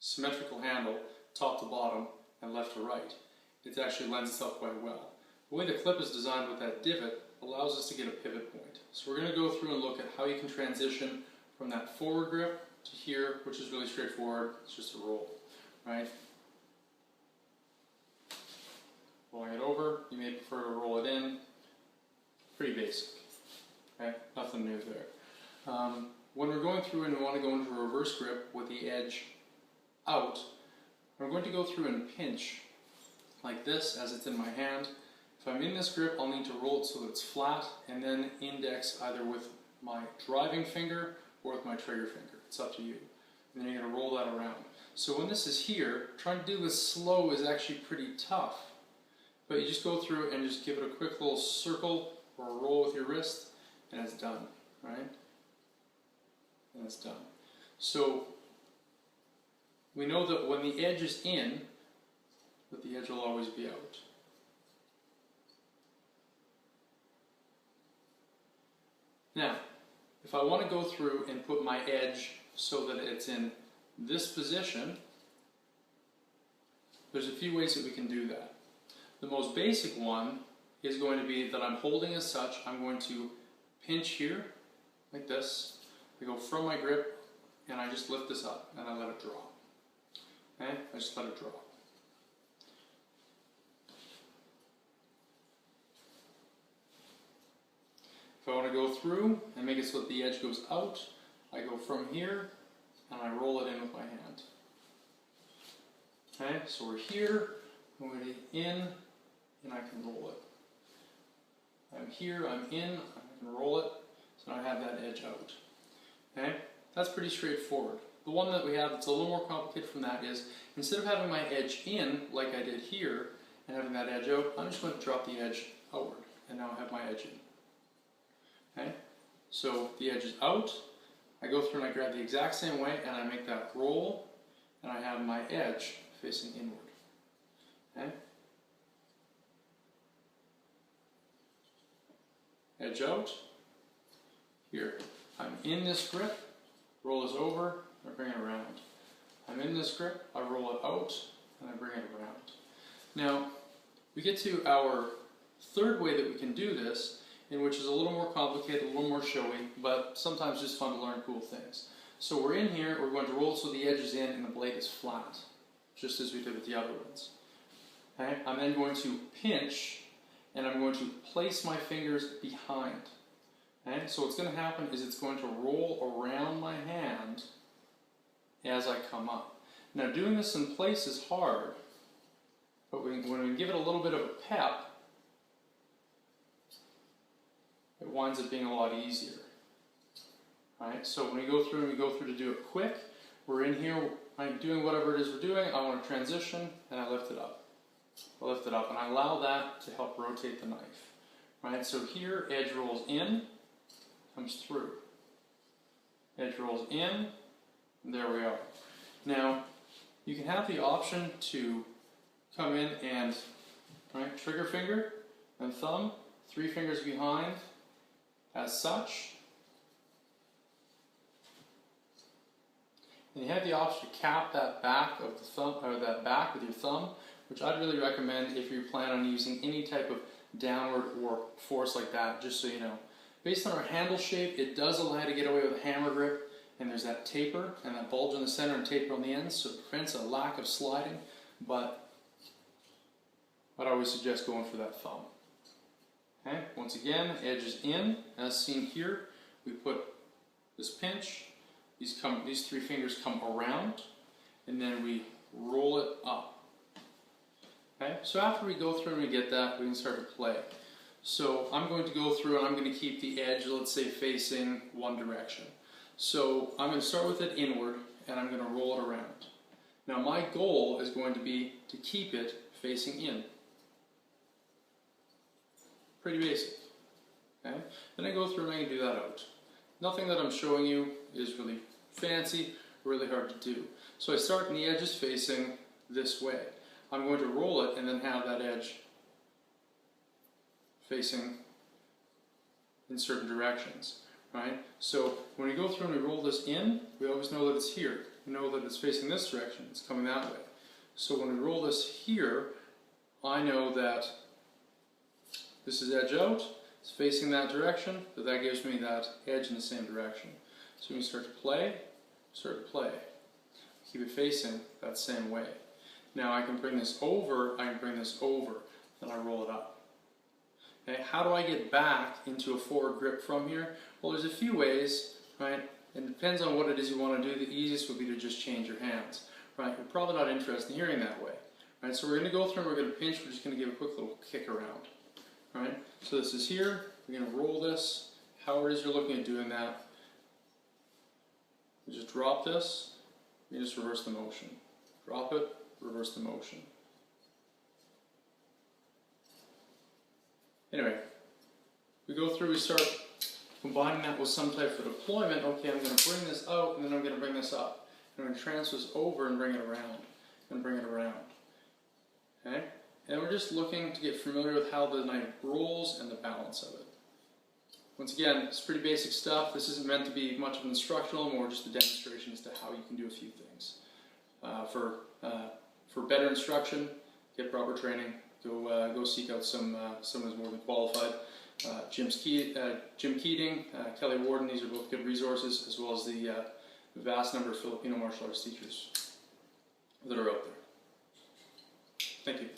symmetrical handle, top to bottom and left to right, it actually lends itself quite well. The way the clip is designed with that divot allows us to get a pivot point. So we're going to go through and look at how you can transition from that forward grip to here, which is really straightforward. It's just a roll, right? Rolling it over, you may prefer to roll it in. Pretty basic, okay? Nothing new there. When we're going through and we want to go into a reverse grip with the edge out, I'm going to go through and pinch like this as it's in my hand. If I'm in this grip, I'll need to roll it so that it's flat and then index either with my driving finger or with my trigger finger. It's up to you. And then you're going to roll that around. So when this is here, trying to do this slow is actually pretty tough. But you just go through and just give it a quick little circle or a roll with your wrist and it's done, right? And it's done. So we know that when the edge is in, that the edge will always be out. Now, if I want to go through and put my edge so that it's in this position, there's a few ways that we can do that. The most basic one is going to be that I'm holding as such. I'm going to pinch here, like this. I go from my grip, and I just lift this up, and I let it drop. Okay? I just let it drop. If I want to go through and make it so that the edge goes out, I go from here, and I roll it in with my hand. Okay? So we're here, I'm going in, and I can roll it. I'm here, I'm in, I can roll it, so now I have that edge out. Okay? That's pretty straightforward. The one that we have that's a little more complicated from that is, instead of having my edge in, like I did here, and having that edge out, I'm just going to drop the edge outward, and now I have my edge in. Okay? So the edge is out, I go through and I grab the exact same way, and I make that roll, and I have my edge facing inward. Okay? Edge out, here. I'm in this grip, roll this over, I bring it around. I'm in this grip, I roll it out, and I bring it around. Now, we get to our third way that we can do this, in which is a little more complicated, a little more showy, but sometimes just fun to learn cool things. So we're in here, we're going to roll so the edge is in and the blade is flat, just as we did with the other ones. Okay? I'm then going to pinch, and I'm going to place my fingers behind. Okay? So what's going to happen is it's going to roll around my hand as I come up. Now doing this in place is hard, but when we give it a little bit of a pep, it winds up being a lot easier. Right? So when we go through to do it quick, we're in here, I'm doing whatever it is we're doing, I want to transition, and I lift it up. I lift it up, and I allow that to help rotate the knife. Right? So here, edge rolls in, comes through. Edge rolls in, and there we are. Now, you can have the option to come in and, right, trigger finger and thumb, 3 fingers behind, as such. And you have the option to cap that back of the thumb, or that back with your thumb, which I'd really recommend if you plan on using any type of downward or force like that, just so you know. Based on our handle shape, it does allow you to get away with a hammer grip, and there's that taper and that bulge in the center and taper on the ends, so it prevents a lack of sliding, but I'd always suggest going for that thumb. Okay, once again, edge is in, as seen here. We put this pinch, these 3 fingers come around, and then we roll it up. Okay, so after we go through and we get that, we can start to play. So I'm going to go through and I'm going to keep the edge, let's say, facing one direction. So I'm going to start with it inward, and I'm going to roll it around. Now my goal is going to be to keep it facing in. Pretty basic. Okay? Then I go through and I can do that out. Nothing that I'm showing you is really fancy, really hard to do. So I start and the edge is facing this way. I'm going to roll it and then have that edge facing in certain directions. Right? So when we go through and we roll this in, we always know that it's here. we know that it's facing this direction, it's coming that way. So when we roll this here, I know that this is edge out, it's facing that direction, but that gives me that edge in the same direction. So when you start to play, keep it facing that same way. Now I can bring this over, then I roll it up. Okay, how do I get back into a forward grip from here? Well, there's a few ways, right? It depends on what it is you want to do. The easiest would be to just change your hands, right? You're probably not interested in hearing that way, right? So we're going to go through and we're going to pinch. We're just going to give a quick little kick around, right? So this is here. We're going to roll this. However it is you're looking at doing that, you just drop this. You just reverse the motion. Drop it, reverse the motion. Anyway, we go through, we start combining that with some type of deployment. Okay, I'm going to bring this out and then I'm going to bring this up. I'm going to transfer this over and bring it around. And bring it around. Okay? And we're just looking to get familiar with how the knife rolls and the balance of it. Once again, it's pretty basic stuff. This isn't meant to be much of an instructional, more just a demonstration as to how you can do a few things. For better instruction, get proper training. Go seek out someone who's more than qualified. Jim Keating, Kelly Warden, these are both good resources, as well as the vast number of Filipino martial arts teachers that are out there. Thank you.